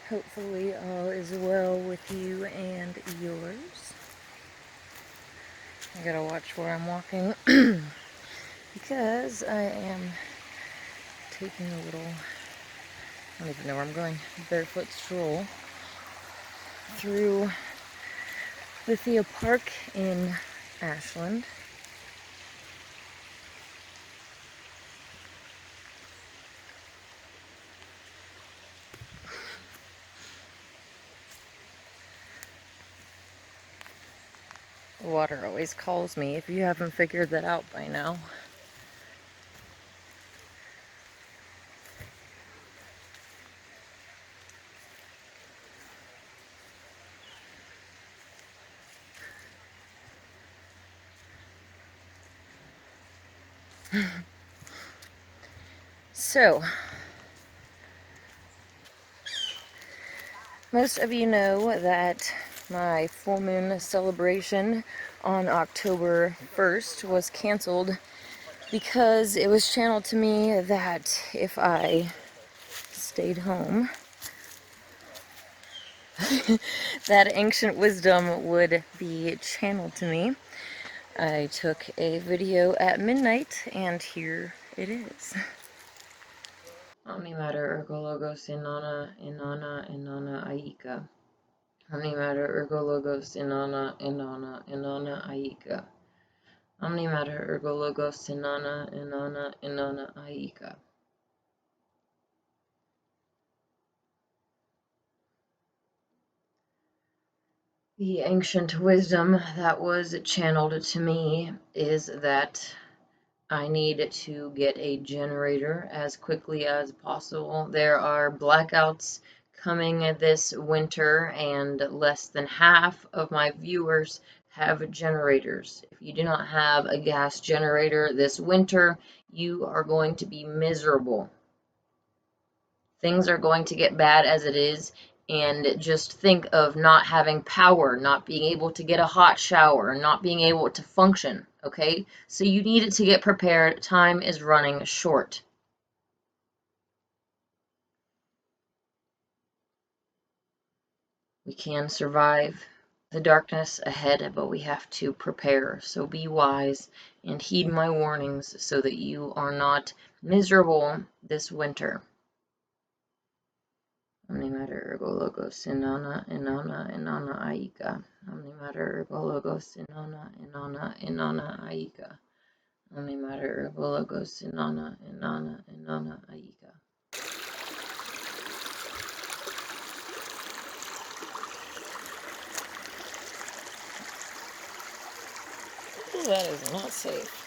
Hopefully all is well with you and yours. I gotta watch where I'm walking because I am taking a little, I don't even know where I'm going, barefoot stroll through Lithia Park in Ashland. Water always calls me, if you haven't figured that out by now. So, most of you know that my full moon celebration on October 1st was canceled because it was channeled to me that if I stayed home, that ancient wisdom would be channeled to me. I took a video at midnight, and here it is. Omni matter ergo logos inanna inanna inanna aika. Omni matter ergo logos inanna inanna inanna aika. Omni matter ergo logos inanna inanna inanna aika. The ancient wisdom that was channeled to me is that I need to get a generator as quickly as possible. There are blackouts coming this winter, and less than half of my viewers have generators. If you do not have a gas generator this winter, you are going to be miserable. Things are going to get bad as it is, and just think of not having power, not being able to get a hot shower, not being able to function, okay? So you need to get prepared. Time is running short. We can survive the darkness ahead, but we have to prepare. So be wise and heed my warnings so that you are not miserable this winter. Omni matter ergo logos inanna inanna inanna aika. Omni matter ergo logos inanna inanna inanna aika. Omni matter ergo logos inanna inanna inanna aika. That is not safe.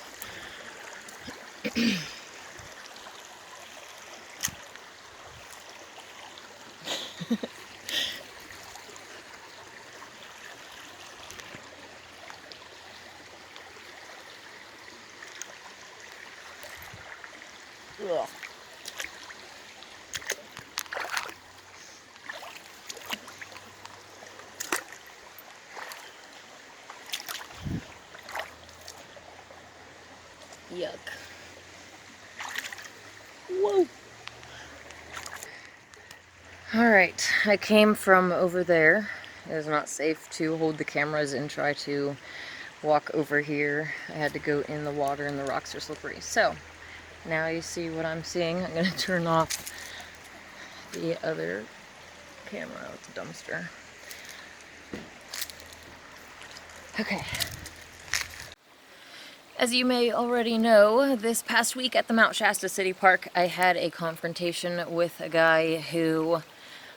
Ugh. Yuck. Whoa. Alright, I came from over there. It is not safe to hold the cameras and try to walk over here. I had to go in the water and the rocks are slippery. So, now you see what I'm seeing. I'm going to turn off the other camera with the dumpster. Okay. As you may already know, this past week at the Mount Shasta City Park, I had a confrontation with a guy who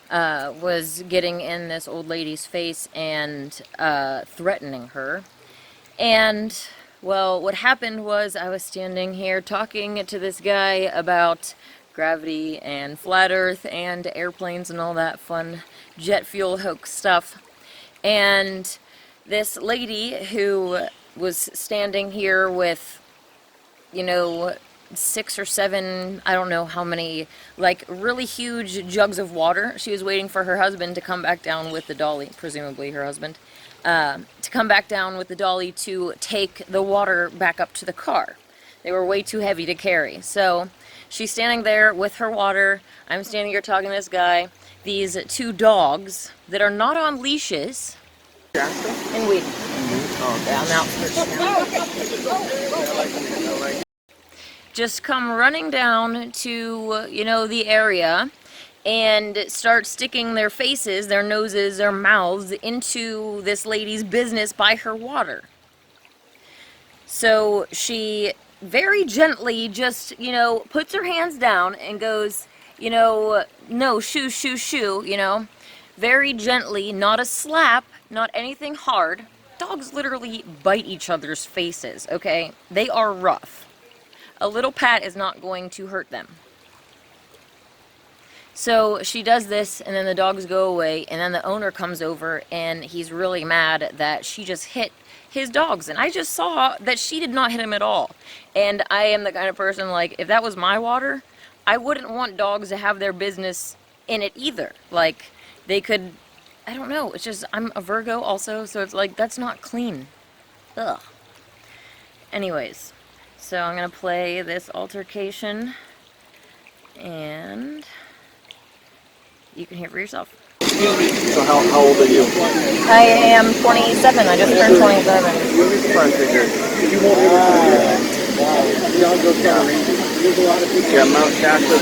was getting in this old lady's face and threatening her. And, well, what happened was I was standing here talking to this guy about gravity and flat earth and airplanes and all that fun jet fuel hoax stuff. And this lady who was standing here with, you know, 6 or 7, I don't know how many, like really huge jugs of water. She was waiting for her husband to come back down with the dolly, presumably her husband, to come back down with the dolly to take the water back up to the car. They were way too heavy to carry. So she's standing there with her water. I'm standing here talking to this guy, these two dogs that are not on leashes. And we just come running down to, you know, the area and start sticking their faces, their noses, their mouths into this lady's business by her water. So she very gently just, you know, puts her hands down and goes, you know, no, shoo, shoo, shoo, you know. Very gently, not a slap, not anything hard. Dogs literally bite each other's faces, okay? They are rough. A little pat is not going to hurt them. So she does this, and then the dogs go away, and then the owner comes over, and he's really mad that she just hit his dogs. And I just saw that she did not hit him at all. And I am the kind of person, like, if that was my water, I wouldn't want dogs to have their business in it either. Like, they could, I don't know, it's just, I'm a Virgo also, so it's like, that's not clean. Ugh. Anyways, so I'm gonna play this altercation, and you can hear for yourself. Excuse me, so how old are you? I am 27, I just turned 27. Yeah, Mount Shasta.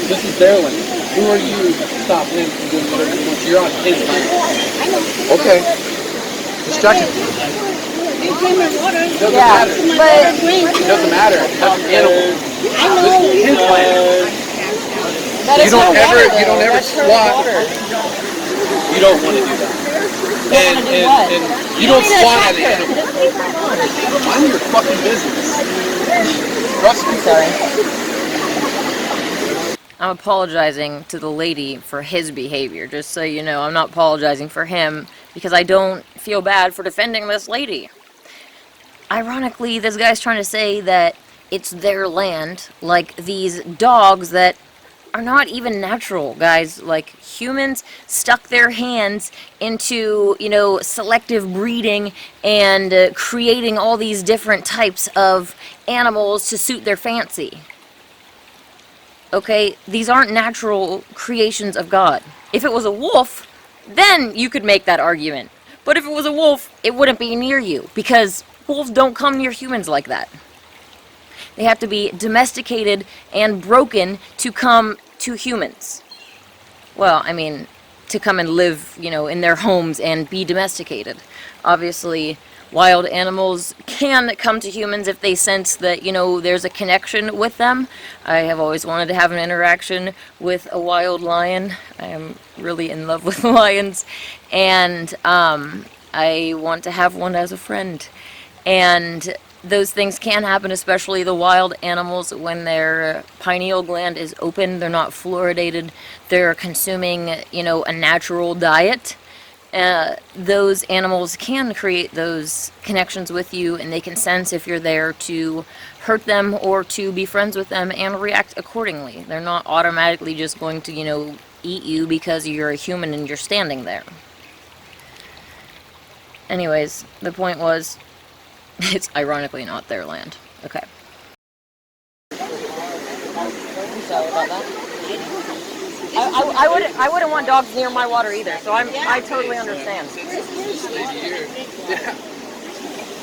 This is their land. Who are you to stop him from doing whatever he wants? You're on his land. Okay. Just checking. Doesn't Yeah, matter. but It doesn't matter. That's an animal. This is his land. that is her water, You don't though. ever That's her squat. water. You don't want to do that. And you don't squat at an animal. Mind your fucking business. Trust me. Sorry. I'm apologizing to the lady for his behavior, just so you know. I'm not apologizing for him because I don't feel bad for defending this lady. Ironically, this guy's trying to say that it's their land, like these dogs that are not even natural, guys. Like, humans stuck their hands into, you know, selective breeding and creating all these different types of animals to suit their fancy. Okay, these aren't natural creations of God. If it was a wolf, then you could make that argument. But if it was a wolf, it wouldn't be near you, because wolves don't come near humans like that. They have to be domesticated and broken to come to humans. Well, I mean, to come and live, you know, in their homes and be domesticated. Obviously, wild animals can come to humans if they sense that, you know, there's a connection with them. I have always wanted to have an interaction with a wild lion. I am really in love with lions. And I want to have one as a friend. And those things can happen, especially the wild animals, when their pineal gland is open. They're not fluoridated. They're consuming, you know, a natural diet. Those animals can create those connections with you, and they can sense if you're there to hurt them or to be friends with them and react accordingly. They're not automatically just going to, you know, eat you because you're a human and you're standing there. Anyways, the point was, it's ironically not their land. Okay. I'm sorry about that. I wouldn't want dogs near my water either, so I totally understand.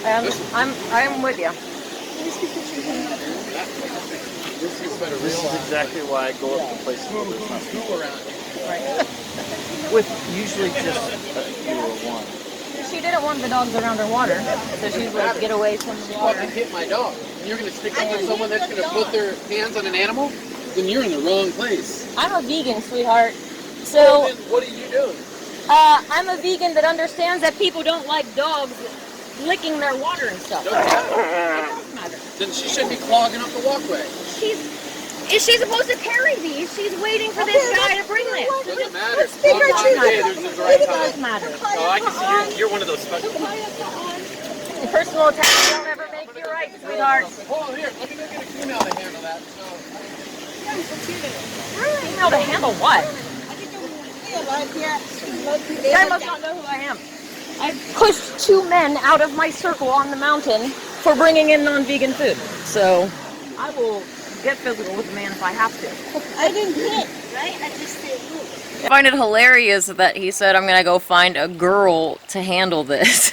I'm with you. This is exactly why I go up to places where there's nothing. Right. With usually just a few or one. She didn't want the dogs around her water, so she's like, get away from the You water. fucking hit my dog. And you're going to stick up with someone that's going to put their hands on an animal? Then you're in the wrong place. I'm a vegan, sweetheart. Well, So, then what are you doing? I'm a vegan that understands that people don't like dogs licking their water and stuff. Don't matter. It does matter. Then she shouldn't be clogging up the walkway. Is she supposed to carry these? She's waiting for this guy to bring this. Doesn't matter. It does There's the right It time. does matter. Oh, I can see you're one of those special people. Personal attacks don't ever make you right, sweetheart. Hold on here. Let me go get a female to handle that. Female to handle what? The guy must not know who I am. I pushed 2 men out of my circle on the mountain for bringing in non-vegan food. So I will get physical with a man if I have to. I didn't hit, right? I just said move. I find it hilarious that he said, I'm gonna go find a girl to handle this.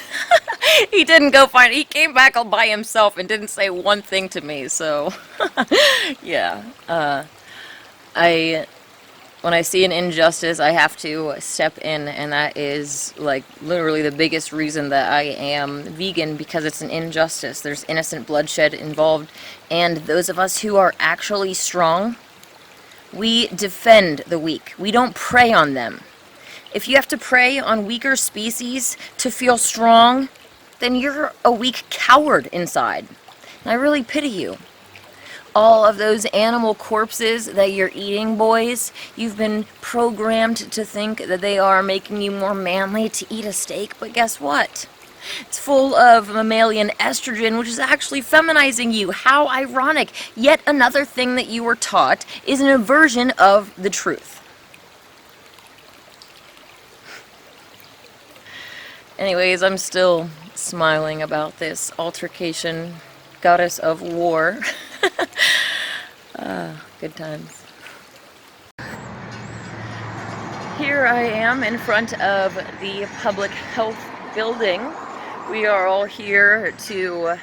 He didn't go find, he came back all by himself and didn't say one thing to me, so yeah. When I see an injustice, I have to step in, and that is like literally the biggest reason that I am vegan, because it's an injustice. There's innocent bloodshed involved, and those of us who are actually strong, we defend the weak. We don't prey on them. If you have to prey on weaker species to feel strong, then you're a weak coward inside. And I really pity you. All of those animal corpses that you're eating, boys, you've been programmed to think that they are making you more manly to eat a steak, but guess what? It's full of mammalian estrogen, which is actually feminizing you. How ironic. Yet another thing that you were taught is an aversion of the truth. Anyways, I'm still smiling about this altercation. Goddess of war. Good times. Here I am in front of the public health building. We are all here to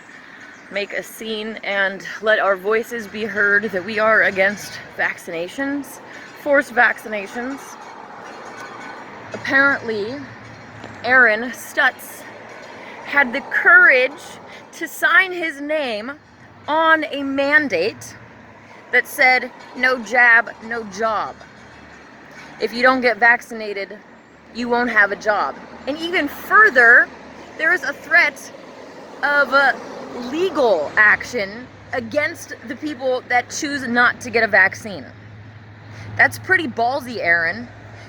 make a scene and let our voices be heard that we are against vaccinations, forced vaccinations. Apparently, Aaron Stutz had the courage to sign his name on a mandate that said, no jab, no job. If you don't get vaccinated, you won't have a job. And even further, there is a threat of legal action against the people that choose not to get a vaccine. That's pretty ballsy, Aaron.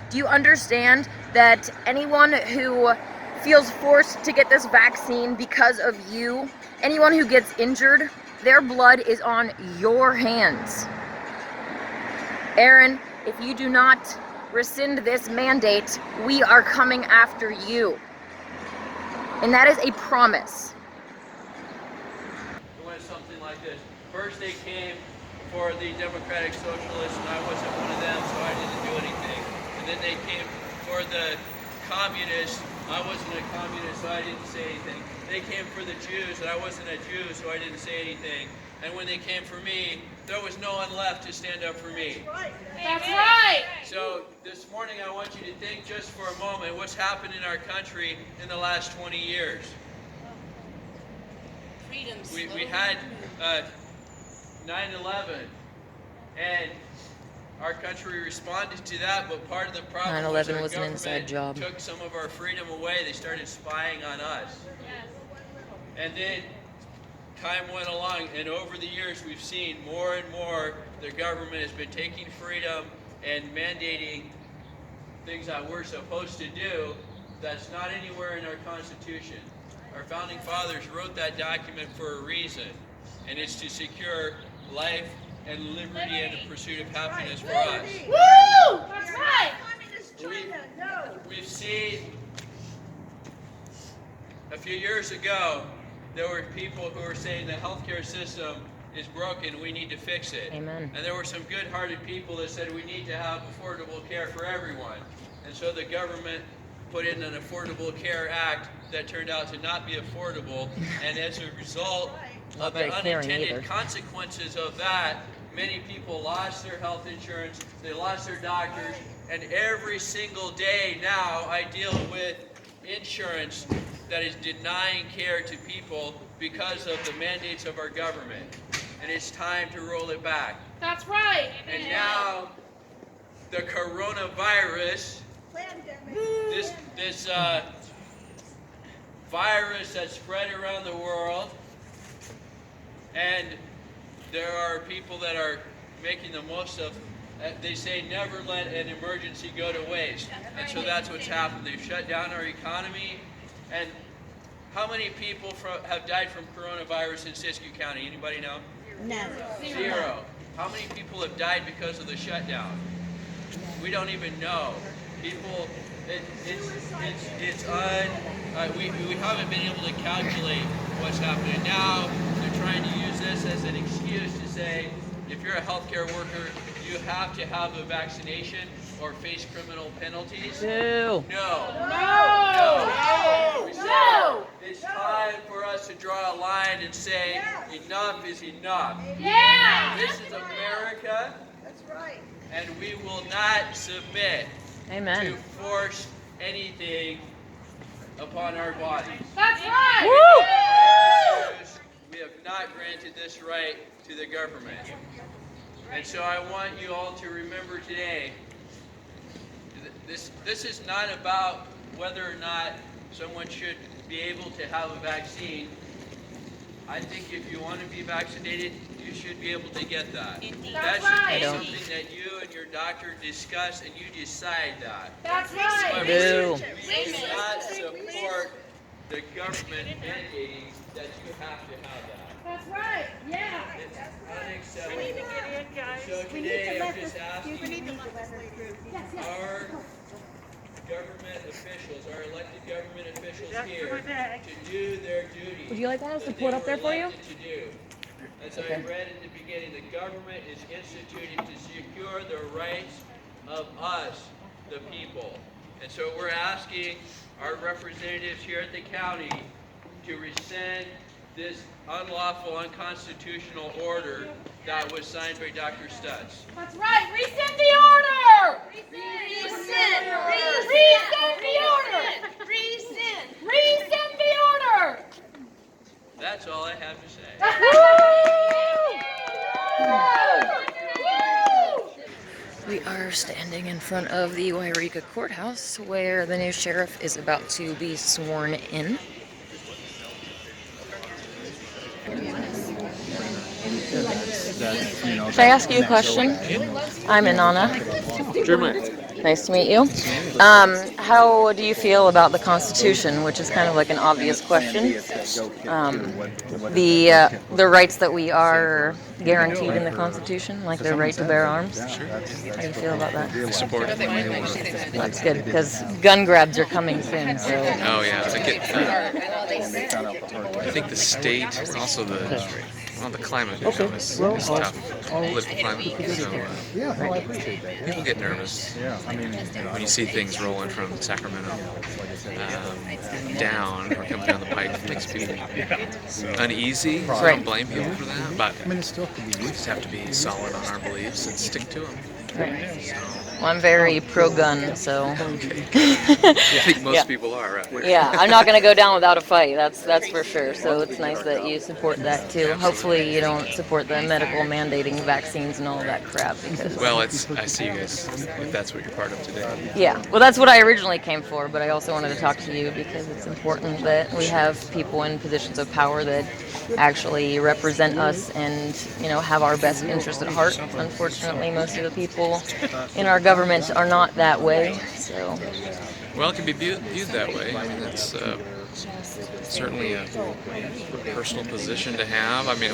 Do you understand that anyone who feels forced to get this vaccine because of you, anyone who gets injured, their blood is on your hands? Aaron, if you do not rescind this mandate, we are coming after you. And that is a promise. It went something like this. First they came for the Democratic Socialists, and I wasn't one of them, so I didn't do anything. And then they came for the Communists. I wasn't a communist, so I didn't say anything. They came for the Jews, and I wasn't a Jew, so I didn't say anything. And when they came for me, there was no one left to stand up for me. That's right. So this morning I want you to think just for a moment what's happened in our country in the last 20 years. We had 9/11, and our country responded to that, but part of the problem was our 9/11 was an inside job. took some of our freedom away. They started spying on us. And then time went along, and over the years we've seen more and more the government has been taking freedom and mandating things that we're supposed to do that's not anywhere in our Constitution. Our founding fathers wrote that document for a reason, and it's to secure life and liberty and the pursuit of happiness for us. Woo! That's right. We've seen a few years ago, there were people who were saying the healthcare system is broken, we need to fix it. Amen. And there were some good-hearted people that said we need to have affordable care for everyone. And so the government put in an Affordable Care Act that turned out to not be affordable, and as a result of the unintended consequences of that, many people lost their health insurance, they lost their doctors, and every single day now I deal with insurance that is denying care to people because of the mandates of our government. And it's time to roll it back. That's right. And now, the coronavirus, this virus that spread around the world, and there are people that are making the most of, they say never let an emergency go to waste. And so that's what's happened. They've shut down our economy. And how many people have died from coronavirus in Siskiyou County? Anybody know? No. Zero. How many people have died because of the shutdown? We don't even know. People, we haven't been able to calculate what's happening now. They're trying to use this as an excuse to say, if you're a healthcare worker, you have to have a vaccination or face criminal penalties? Boo. No. No. We said No. it's time for us to draw a line and say enough is enough. Yeah. This is America. That's right. And we will not submit Amen. to force anything upon our bodies. That's right. Woo! We have not granted this right to the government. And so I want you all to remember today, this is not about whether or not someone should be able to have a vaccine. I think if you want to be vaccinated, you should be able to get that. That should be something that you and your doctor discuss and you decide that. That's right. Boo. We do not support the government mandating that you have to have that. That's right. Yeah. It's unacceptable. So today I'm just asking our government officials, our elected government officials here to do their duty. Would you like one of us to put up there for you? To do. As I read at the beginning, the government is instituted to secure the rights of us, the people. And so we're asking our representatives here at the county to rescind this unlawful, unconstitutional order that was signed by Dr. Stutz. That's right. Rescind the order. Rescind. Rescind the order. Rescind. Rescind the order. That's all I have to say. We are standing in front of the Wairika courthouse where the new sheriff is about to be sworn in. Should I ask you a question? I'm Inanna. Nice to meet you. How do you feel about the Constitution, which is kind of like an obvious question? The rights that we are guaranteed in the Constitution, like the right to bear arms. Sure. How do you feel about that? I support it. That's good because gun grabs are coming soon. So Oh yeah, I think the state, also the climate is tough. Political climate. So people get nervous when you see things rolling from Sacramento down or coming down the pike. It makes people uneasy. So I don't blame people for that, but we just have to be solid on our beliefs and stick to them. right. Well, I'm very pro-gun, so I think most Yeah. people are, right? yeah, I'm not going to go down without a fight. That's for sure. So it's nice that you support that too. Hopefully, you don't support the medical mandating vaccines and all of that crap. Because Well, I see you guys, if that's what you're part of today. yeah, well, that's what I originally came for. But I also wanted to talk to you because it's important that we have people in positions of power that actually represent us and have our best interest at heart. Unfortunately, most of the people in our government are not that way. So Well, it can be viewed that way. I mean, that's certainly a personal position to have. I mean,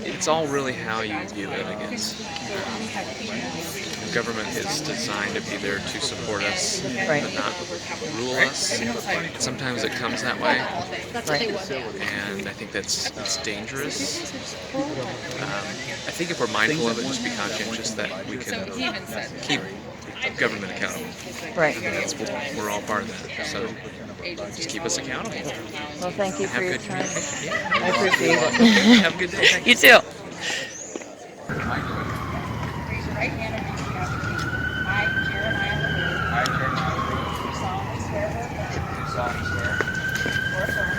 it's all really how you view it, I guess. The government is designed to be there to support us, Right. but not rule us. Sometimes it comes that way, right. and I think it's dangerous. I think if we're mindful of it, just be conscientious that we can keep government accountable. Right. We're all part of that. So just keep us accountable. Well, thank you for Have your good time. communication. I appreciate it. Have a good day. Thank you. You too. Raise your right hand and repeat after me. I, Jeremiah LaRue, do solemnly swear or affirm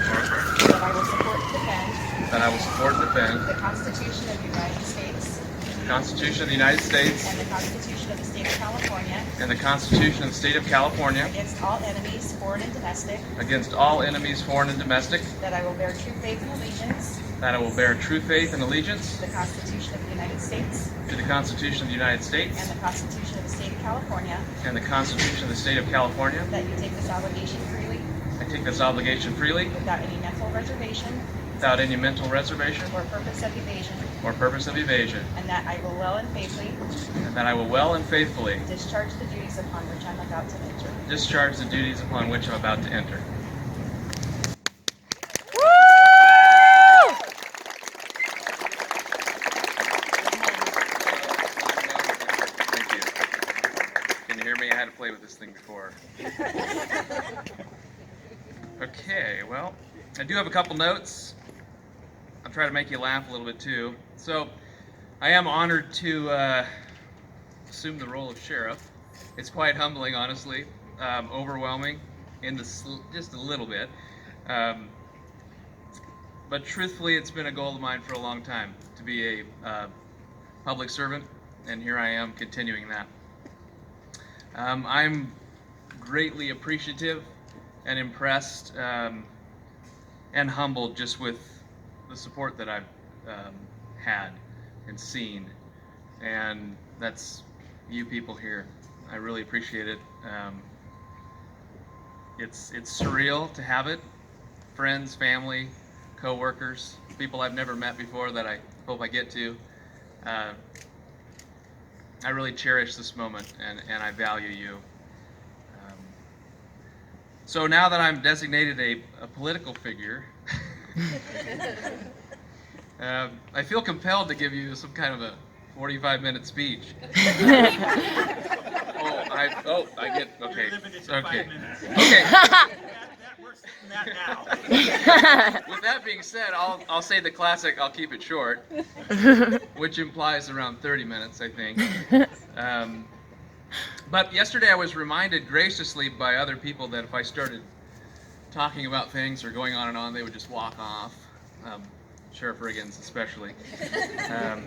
that I will support and defend That I will support and defend the Constitution of the United States the Constitution of the United States and the Constitution of the State of California and the Constitution of the State of California against all enemies, foreign and domestic, against all enemies, foreign and domestic, that I will bear true faith and allegiance that I will bear true faith and allegiance to the Constitution of the United States to the Constitution of the United States and the Constitution of the State of California, and the Constitution of the State of California. that you take this obligation freely I take this obligation freely without any mental reservation without any mental reservation or purpose of evasion, or purpose of evasion, and that I will well and faithfully and that I will well and faithfully discharge the duties upon which I'm about to enter. discharge the duties upon which I'm about to enter. thing before. Okay, well, I do have a couple notes. I'll try to make you laugh a little bit too. So, I am honored to assume the role of sheriff. It's quite humbling, honestly, overwhelming just a little bit. But truthfully, it's been a goal of mine for a long time to be a public servant, and here I am continuing that. I'm greatly appreciative and impressed and humbled just with the support that I've had and seen, and that's you people here. I really appreciate it. It's surreal to have it. Friends, family, co-workers, people I've never met before that I hope I get to. I really cherish this moment, and I value you. So now that I'm designated a political figure, I feel compelled to give you some kind of a 45-minute speech. I get, okay. Okay. With that being said, I'll say the classic, I'll keep it short, which implies around 30 minutes, I think. But yesterday I was reminded graciously by other people that if I started talking about things or going on and on, they would just walk off. Sheriff Riggins especially.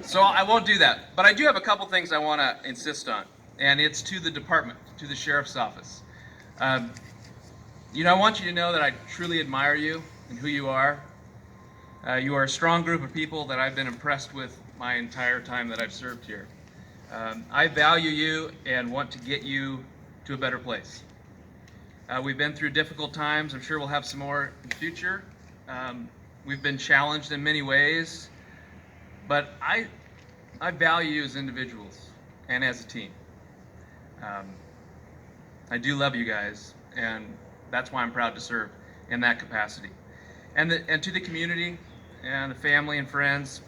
So I won't do that. But I do have a couple things I want to insist on, and it's to the department, to the sheriff's office. You know, I want you to know that I truly admire you and who you are. You are a strong group of people that I've been impressed with my entire time that I've served here. I value you and want to get you to a better place. We've been through difficult times. I'm sure we'll have some more in the future. We've been challenged in many ways, but I value you as individuals and as a team. I do love you guys, and that's why I'm proud to serve in that capacity. And to the community and the family and friends,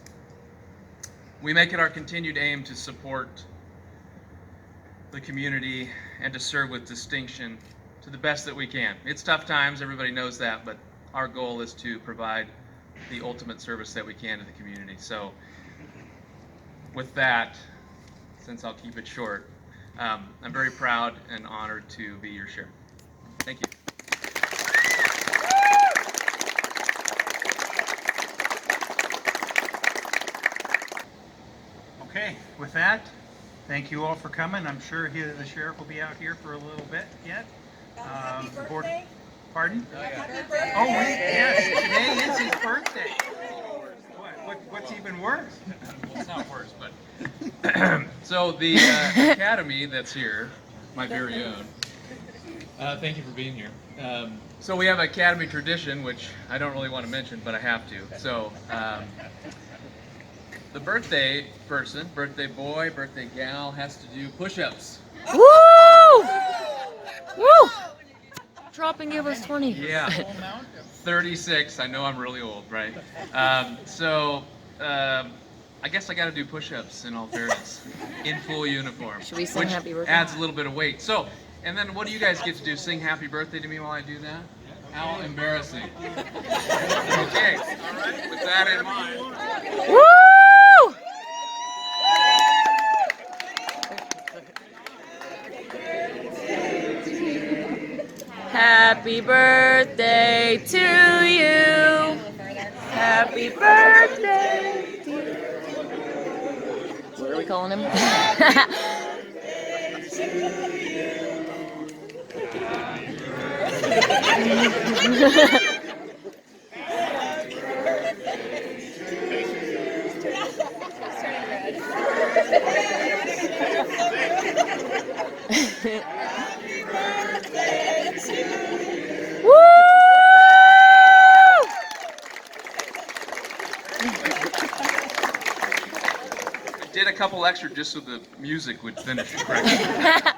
we make it our continued aim to support the community and to serve with distinction to the best that we can. It's tough times, everybody knows that, but our goal is to provide the ultimate service that we can to the community. So with that, since I'll keep it short, I'm very proud and honored to be your sheriff. Thank you. Okay, with that, thank you all for coming. I'm sure the sheriff will be out here for a little bit yet. Happy The board- birthday. Pardon? Happy birthday. Oh, wait, yes, today is his birthday. What's even worse? It's not worse, but so the academy that's here, my very own. Thank you for being here. So we have academy tradition, which I don't really want to mention, but I have to. So the birthday person, birthday boy, birthday gal, has to do push-ups. Woo! Woo! Drop and give us 20. Yeah. 36. I know I'm really old, right? I guess I got to do push-ups in all fairness, in full uniform. Should we sing which happy birthday? adds a little bit of weight. So, and then what do you guys get to do? Sing happy birthday to me while I do that? How embarrassing. Okay. All right. With that in mind. Woo! Happy birthday to you. Happy birthday to you. What are we calling him? Did a couple extra just so the music would finish correctly.